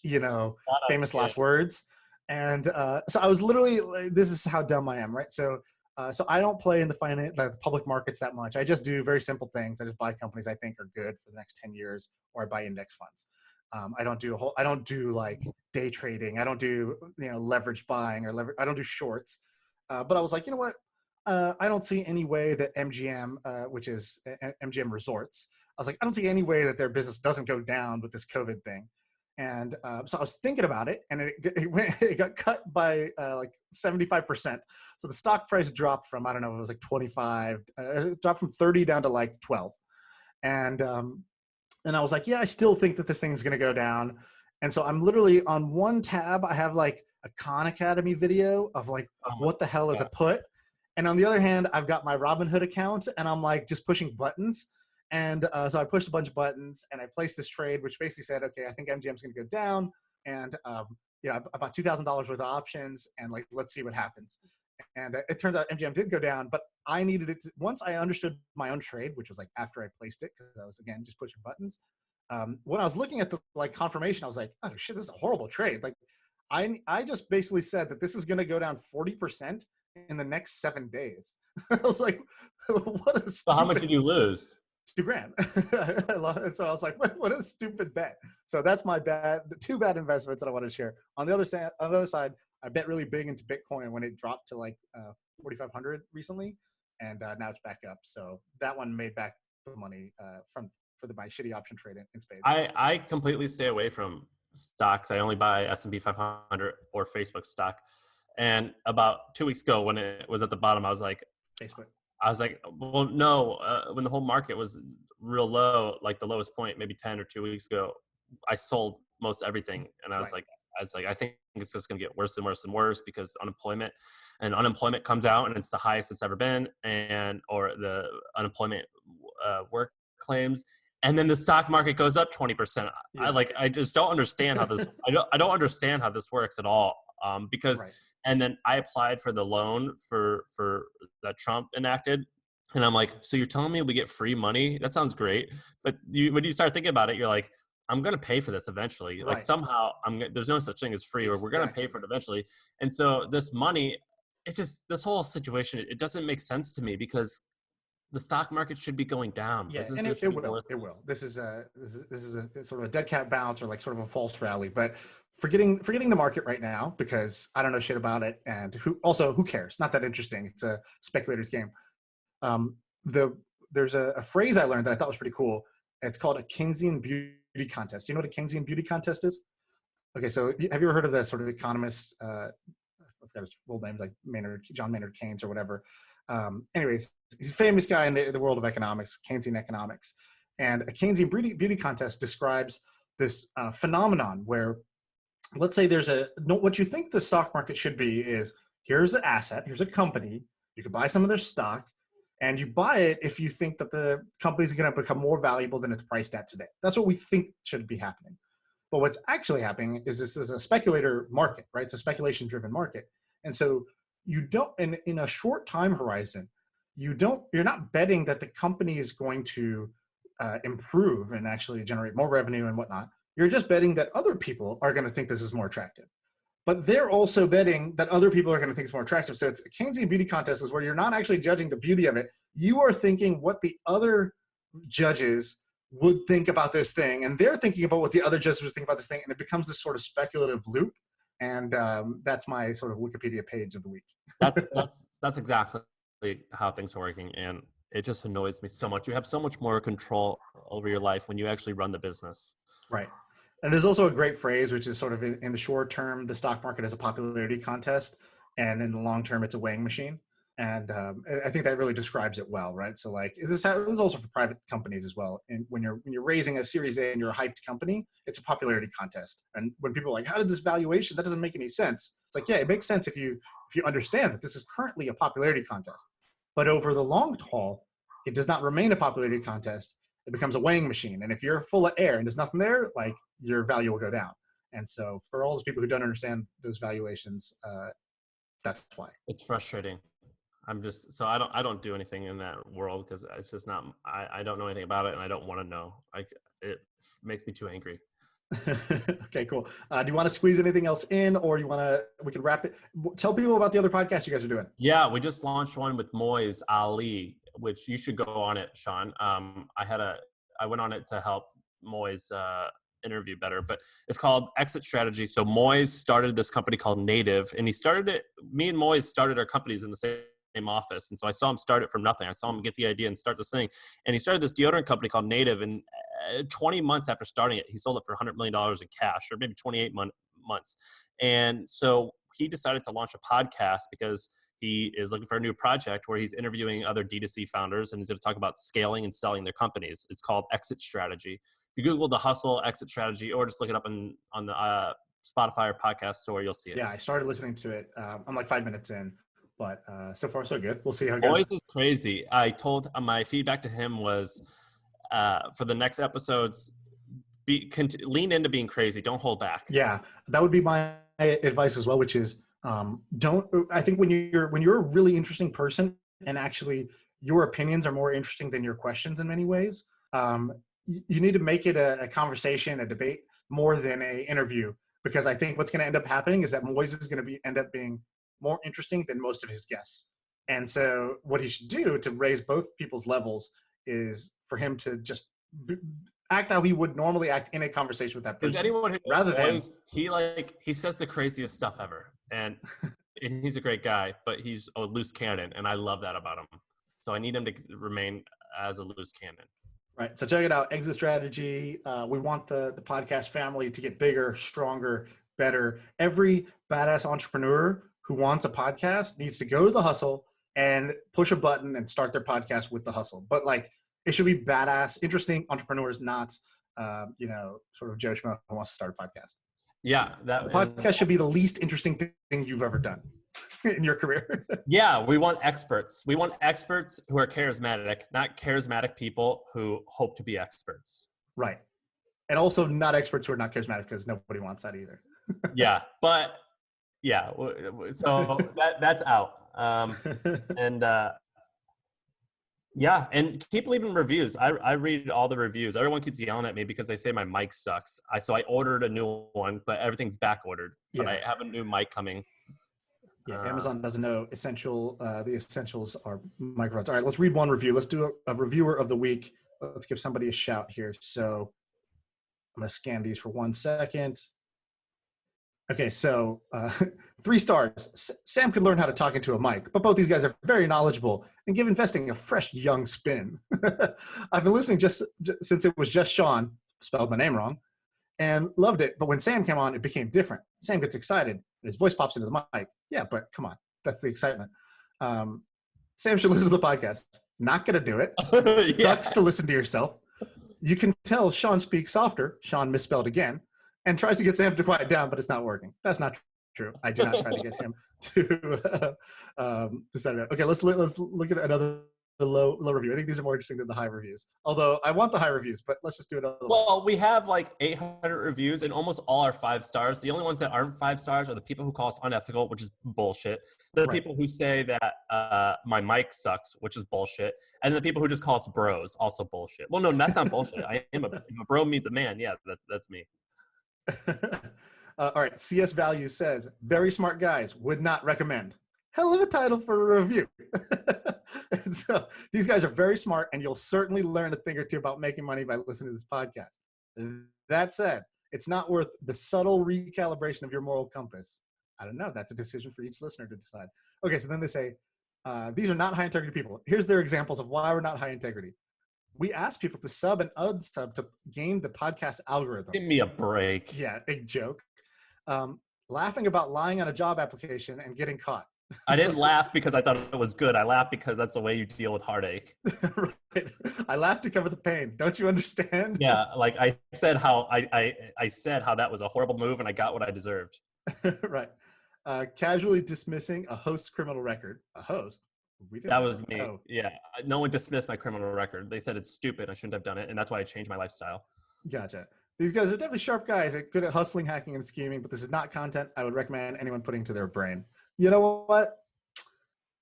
famous last words. And so I was literally, this is how dumb I am, right? So I don't play in the public markets that much. I just do very simple things. I just buy companies I think are good for the next 10 years, or I buy index funds. I don't do like day trading. I don't do, leverage buying I don't do shorts. But I was like, you know what? I don't see any way that MGM, which is MGM Resorts, I was like, I don't see any way that their business doesn't go down with this COVID thing. And so I was thinking about it, and it got cut by like 75%. So the stock price dropped from, I don't know, it was like 25, it dropped from 30 down to like 12. And I was like, yeah, I still think that this thing's going to go down. And so I'm literally on one tab, I have like a Khan Academy video of like, Oh, what the hell is yeah. a put? And on the other hand, I've got my Robinhood account, and I'm like just pushing buttons. And so I pushed a bunch of buttons, and I placed this trade, which basically said, okay, I think MGM's going to go down. And, about $2,000 worth of options, and like, let's see what happens. And it turns out MGM did go down, but I needed it once I understood my own trade, which was like after I placed it, because I was, again, just pushing buttons. When I was looking at the like confirmation, I was like, oh shit, this is a horrible trade. Like I just basically said that this is going to go down 40% in the next 7 days. I was like, what a So how much stupid did you lose? $2,000. So I was like, what a stupid bet. So that's the two bad investments that I want to share. On the other side, I bet really big into Bitcoin when it dropped to like 4,500 recently, and now it's back up. So that one made back the money for my shitty option trade in spades. I completely stay away from stocks. I only buy S&P 500 or Facebook stock. And about 2 weeks ago, when it was at the bottom, Facebook. well, no, when the whole market was real low, like the lowest point, maybe 10 or 2 weeks ago, I sold most everything. And I was Right. like, I think it's just going to get worse and worse and worse, because unemployment comes out and it's the highest it's ever been, or the unemployment work claims. And then the stock market goes up 20%. Yeah. I just don't understand how this, I don't understand how this works at all. Because, Right. and then I applied for the loan for that Trump enacted. And I'm like, so you're telling me we get free money? That sounds great. But when you start thinking about it, you're like, I'm going to pay for this eventually. Like Right. somehow there's no such thing as free, or we're going to pay for it eventually. And so this money, it's just, this whole situation, it doesn't make sense to me, because the stock market should be going down. Yeah, and Businesses it should be will. worth. It will. This is a sort of a dead cat bounce, or like sort of a false rally. But forgetting the market right now, because I don't know shit about it, and who cares? Not that interesting. It's a speculator's game. Um, there's a phrase I learned that I thought was pretty cool. It's called a Keynesian beauty contest. Do you know what a Keynesian beauty contest is? Okay, so have you ever heard of the sort of economist? I forgot his full name's like John Maynard Keynes or whatever. Anyways, he's a famous guy in the world of economics, Keynesian economics. And a Keynesian beauty contest describes this phenomenon where, let's say what you think the stock market should be is, here's an asset, here's a company, you can buy some of their stock, and you buy it if you think that the company's going to become more valuable than it's priced at today. That's what we think should be happening. But what's actually happening is this is a speculator market, right? It's a speculation-driven market. And so you don't, in a short time horizon, you're not betting that the company is going to improve and actually generate more revenue and whatnot. You're just betting that other people are going to think this is more attractive. But they're also betting that other people are going to think it's more attractive. So it's a Keynesian beauty contest is where you're not actually judging the beauty of it. You are thinking what the other judges would think about this thing, and they're thinking about what the other judges would think about this thing, and it becomes this sort of speculative loop. And that's my sort of Wikipedia page of the week. That's exactly how things are working, and it just annoys me so much. You have so much more control over your life when you actually run the business. Right. And there's also a great phrase, which is sort of in the short term, the stock market is a popularity contest, and in the long term, it's a weighing machine. And I think that really describes it well, right? So like this is also for private companies as well. And when you're raising a Series A and you're a hyped company, it's a popularity contest. And when people are like, "How did this valuation? That doesn't make any sense." It's like, yeah, it makes sense if you understand that this is currently a popularity contest. But over the long haul, it does not remain a popularity contest. It becomes a weighing machine. And if you're full of air and there's nothing there, like your value will go down. And so for all those people who don't understand those valuations, that's why. It's frustrating. I don't do anything in that world, because it's just not, I don't know anything about it, and I don't want to know. It makes me too angry. Okay, cool. Do you want to squeeze anything else in, or we can wrap it? Tell people about the other podcast you guys are doing. Yeah, we just launched one with Moise Ali, which you should go on it, Shaan. I went on it to help Moise interview better, but it's called Exit Strategy. So Moise started this company called Native, and he started it. Me and Moise started our companies in the same office. And so I saw him start it from nothing. I saw him get the idea and start this thing. And he started this deodorant company called Native. And 20 months after starting it, he sold it for $100 million in cash, or maybe 28 months. And so he decided to launch a podcast because he is looking for a new project where he's interviewing other D2C founders, and he's going to talk about scaling and selling their companies. It's called Exit Strategy. If you Google The Hustle Exit Strategy, or just look it up on the Spotify or podcast store, you'll see it. Yeah, I started listening to it. I'm like 5 minutes in, but so far so good. We'll see how it goes. Moise is crazy. I told my feedback to him was for the next episodes, lean into being crazy. Don't hold back. Yeah, that would be my advice as well, which is I think when you're a really interesting person, and actually your opinions are more interesting than your questions in many ways, you need to make it a conversation, a debate, more than a interview, because I think what's going to end up happening is that Moise is going to end up being more interesting than most of his guests. And so what he should do to raise both people's levels is for him to just act how he would normally act in a conversation with that person. There's anyone who rather than he says the craziest stuff ever, and he's a great guy, but he's a loose cannon, and I love that about him. So I need him to remain as a loose cannon. Right. So check it out. Exit Strategy. We want the podcast family to get bigger, stronger, better. Every badass entrepreneur who wants a podcast needs to go to The Hustle and push a button and start their podcast with The Hustle. But like, it should be badass, interesting entrepreneurs, not, sort of Joe Schmo who wants to start a podcast. Yeah. The podcast should be the least interesting thing you've ever done in your career. Yeah. We want experts. We want experts who are charismatic, not charismatic people who hope to be experts. Right. And also not experts who are not charismatic, because nobody wants that either. Yeah. But yeah. So that's out. Yeah, and keep leaving reviews. I read all the reviews. Everyone keeps yelling at me because they say my mic sucks. So I ordered a new one, but everything's back ordered. But I have a new mic coming. Yeah, Amazon doesn't know the essentials are microphones. All right, let's read one review. Let's do a reviewer of the week. Let's give somebody a shout here. So I'm going to scan these for 1 second. Okay, so 3 stars. Sam could learn how to talk into a mic, but both these guys are very knowledgeable and give investing a fresh, young spin. I've been listening just since it was just Shaan, spelled my name wrong, and loved it. But when Sam came on, it became different. Sam gets excited, and his voice pops into the mic. Yeah, but come on, that's the excitement. Sam should listen to the podcast. Not going to do it. Yeah. Sucks to listen to yourself. You can tell Shaan speaks softer. Shaan misspelled again. And tries to get Sam to quiet down, but it's not working. That's not true. I do not try to get him to set it up. Okay, let's look at another low review. I think these are more interesting than the high reviews. Although I want the high reviews, but let's just do another one. Well, we have like 800 reviews, and almost all are 5 stars. The only ones that aren't 5 stars are the people who call us unethical, which is bullshit. The people who say that my mic sucks, which is bullshit. And the people who just call us bros, also bullshit. Well, no, that's not bullshit. If a bro means a man, yeah, that's me. All right, CS Value says, very smart guys, would not recommend. Hell of a title for a review. And so these guys are very smart, and you'll certainly learn a thing or two about making money by listening to this podcast. That said, it's not worth the subtle recalibration of your moral compass. I don't know. That's a decision for each listener to decide. Okay, so then they say, these are not high integrity people. Here's their examples of why we're not high integrity. We ask people to sub and unsub to game the podcast algorithm. Give me a break. Yeah, big joke. Laughing about lying on a job application and getting caught. I didn't laugh because I thought it was good. I laughed because that's the way you deal with heartache. Right. I laughed to cover the pain. Don't you understand? Yeah, like I said how I said how that was a horrible move, and I got what I deserved. Right. Casually dismissing a host's criminal record. A host? That was me. Yeah. No one dismissed my criminal record. They said it's stupid. I shouldn't have done it. And that's why I changed my lifestyle. Gotcha. These guys are definitely sharp guys, good at hustling, hacking, and scheming, but this is not content I would recommend anyone putting to their brain. You know what?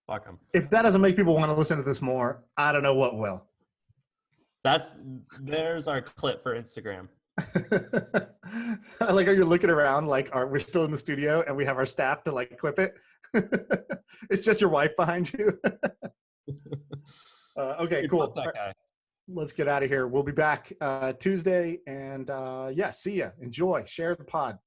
Fuck them. If that doesn't make people want to listen to this more, I don't know what will. There's our clip for Instagram. I like how you're looking around like we're still in the studio and we have our staff to like clip it. It's just your wife behind you. Okay, cool. That guy. let's get out of here. We'll be back Tuesday, and yeah, see ya. Enjoy. Share the pod.